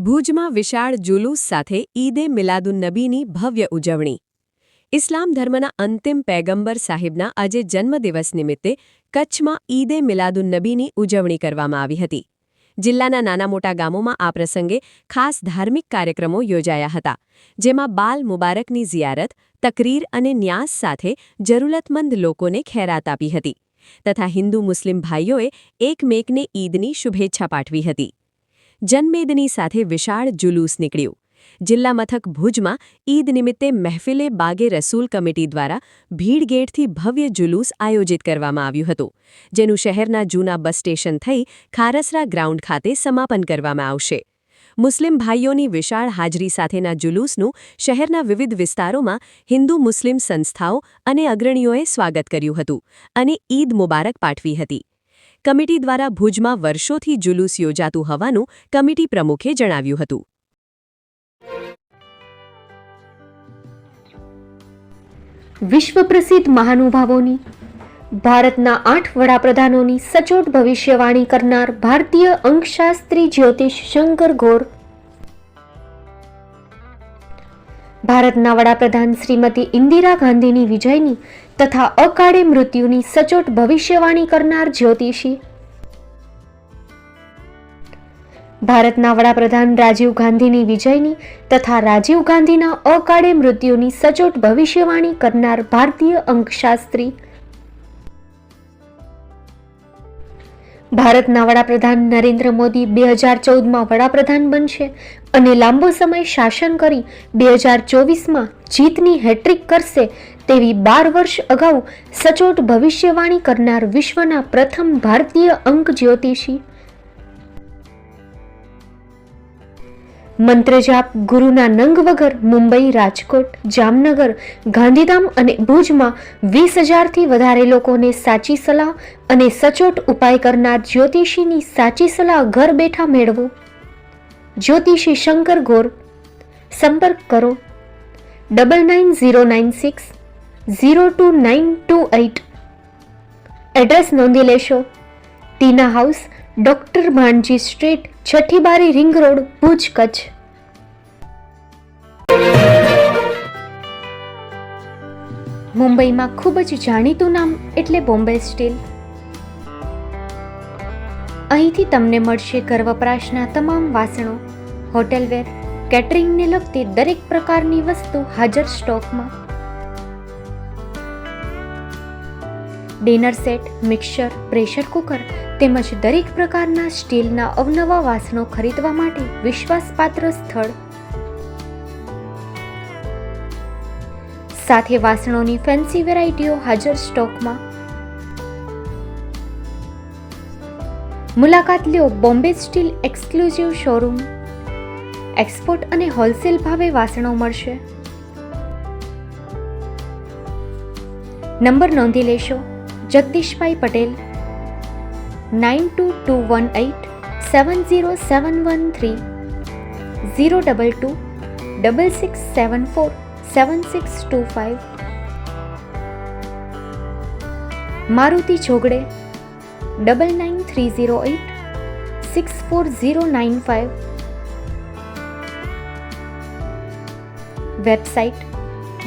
ભુજમાં વિશાળ જુલુસ સાથે ઈદે મિલાદુન્નબીની ભવ્ય ઉજવણી. ઇસ્લામ ધર્મના અંતિમ પૈગંબર સાહિબના આજે જન્મદિવસ નિમિત્તે કચ્છમાં ઈદે મિલાદુન્નબીની ઉજવણી કરવામાં આવી હતી. જિલ્લાના નાના મોટા ગામોમાં આ પ્રસંગે ખાસ ધાર્મિક કાર્યક્રમો યોજાયા હતા, જેમાં બાલ મુબારકની ઝિયારત, તકરીર અને ન્યાસ સાથે જરૂરતમંદ લોકોને ખૈરાત આપી હતી, તથા હિન્દુ મુસ્લિમ ભાઈઓએ એકમેકને ઈદની શુભેચ્છા પાઠવી હતી. જનમેદની સાથે વિશાળ જુલુસ નીકળ્યું. જિલ્લા મથક ભુજમાં ઈદ નિમિત્તે મહેફિલે બાગે રસૂલ કમિટી દ્વારા ભીડગેટથી ભવ્ય જુલુસ આયોજિત કરવામાં આવ્યું હતું, જેનું શહેરના જૂના બસ સ્ટેશન થઈ ખારસરા ગ્રાઉન્ડ ખાતે સમાપન કરવામાં આવશે. મુસ્લિમ ભાઈઓની વિશાળ હાજરી સાથેના જુલુસનું શહેરના વિવિધ વિસ્તારોમાં હિન્દુ મુસ્લિમ સંસ્થાઓ અને અગ્રણીઓએ સ્વાગત કર્યું હતું અને ઈદ મુબારક પાઠવી હતી. કમિટી દ્વારા ભુજમાં વર્ષોથી જુલુસ યોજાતું હોવાનું કમિટી પ્રમુખે જણાવ્યું હતું. વિશ્વ પ્રસિદ્ધ મહાનુભાવોની, ભારતના 8 વડાપ્રધાનોની સચોટ ભવિષ્યવાણી કરનાર ભારતીય અંકશાસ્ત્રી જ્યોતિષ શંકર ગોર, ભારતના વડાપ્રધાન શ્રીમતી ઇન્દિરા ગાંધીની વિજયની તથા અકાળે મૃત્યુની સચોટ ભવિષ્યવાણી કરનાર જ્યોતિષી, ભારતના વડાપ્રધાન રાજીવ ગાંધીની વિજયની તથા રાજીવ ગાંધીના અકાળે મૃત્યુની સચોટ ભવિષ્યવાણી કરનાર ભારતીય અંકશાસ્ત્રી, ભારતના વડાપ્રધાન નરેન્દ્ર મોદી 2014માં વડાપ્રધાન બનશે અને લાંબો સમય શાસન કરી 2024માં જીતની હેટ્રિક કરશે તેવી 12 વર્ષ અગાઉ સચોટ ભવિષ્યવાણી કરનાર વિશ્વના પ્રથમ ભારતીય અંક જ્યોતિષી, મંત્રજાપ ગુરુના નંગ વગર મુંબઈ, રાજકોટ, જામનગર, ગાંધીધામ અને ભુજમાં 20,000થી વધારે લોકોને સાચી સલાહ અને સચોટ ઉપાય કરનાર જ્યોતિષીની સાચી સલાહ ઘર બેઠા મેળવો. જ્યોતિષી શંકર ગોર. સંપર્ક કરો 9909602928. એડ્રેસ નોંધી લેશો. ટીના હાઉસ, ડોક્ટર ભાણજી સ્ટ્રીટ, છઠ્ઠી બારી, રિંગ રોડ, ભુજ, કચ્છ. મુંબઈમાં ખૂબ જ જાણીતું નામ એટલે બોમ્બે સ્ટીલ. અહીંથી તમને મળશે ઘર વપરાશના તમામ વાસણો, હોટેલવેર, કેટરિંગને લગતી દરેક પ્રકારની વસ્તુ હાજર સ્ટોકમાં. Dinner set, mixer, pressure cooker તેમજ દરેક પ્રકારના સ્ટીલના અવનવા વાસણો ખરીદવા માટે વિશ્વાસપાત્ર સ્થળ. સાથે વાસણોની ફેન્સી વેરાયટીઓ હાજર સ્ટોકમાં. મુલાકાત લ્યો Bombay steel exclusive showroom. Export અને હોલસેલ ભાવે વાસણો મળશે. નંબર નોંધી લેશો. જગદીશભાઈ પટેલ 9221870713 022 6674 7625. મારુતિ જોગડે 9930864095. Website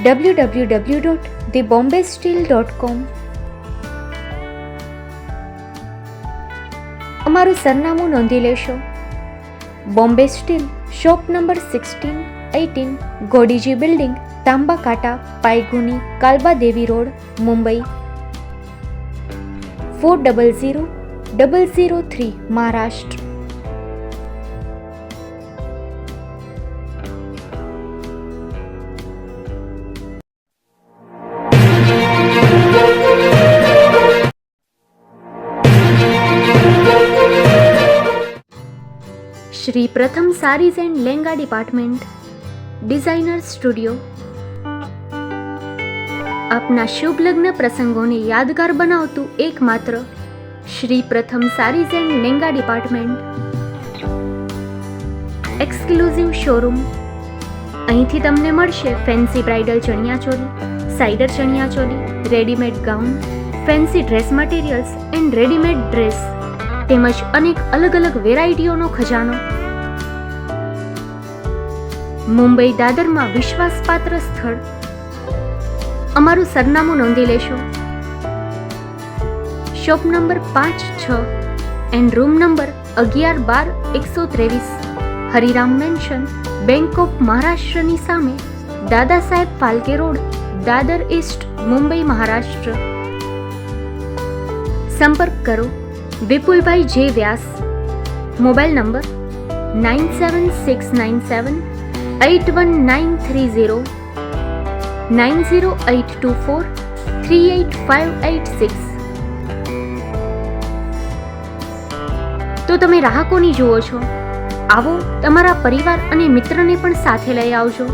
www.thebombasteel.com. અમારું સરનામું નોંધી લેશો. Bombay steel, shop number 16-18, Godiji building, Tamba Kanta, Pydhonie, Kalba Devi road, Mumbai 400003, Maharashtra. Shri Pratham sarees and langa department, designer studio. આપના શુભ લગ્ન પ્રસંગોને યાદગાર બનાવતું એકમાત્ર Shri Pratham sarees and langa department. Exclusive showroom. અહીંથી તમને મળશે fancy bridal chaniya choli, cider chaniya choli, readymade gown, fancy dress materials and readymade dress તેમજ અનેક અલગ અલગ વેરાયટીઓનો ખજાનો. મુંબઈ દાદરમાં વિશ્વાસપાત્ર સ્થળ. અમારું સરનામું નોંધી લેશો. Shop number 5-6 and room number 11-12-123, Hariram mansion, bank of મહારાષ્ટ્રની સામે, દાદા સાહેબ ફાલ્કે રોડ, દાદર ઈસ્ટ, મુંબઈ, મહારાષ્ટ્ર. સંપર્ક કરો વિપુલભાઈ જે વ્યાસ. Mobile number 9769781930, 9082438586. તો તમે રાહ કોની જુઓ છો? આવો, તમારા પરિવાર અને મિત્રને પણ સાથે લઈ આવજો.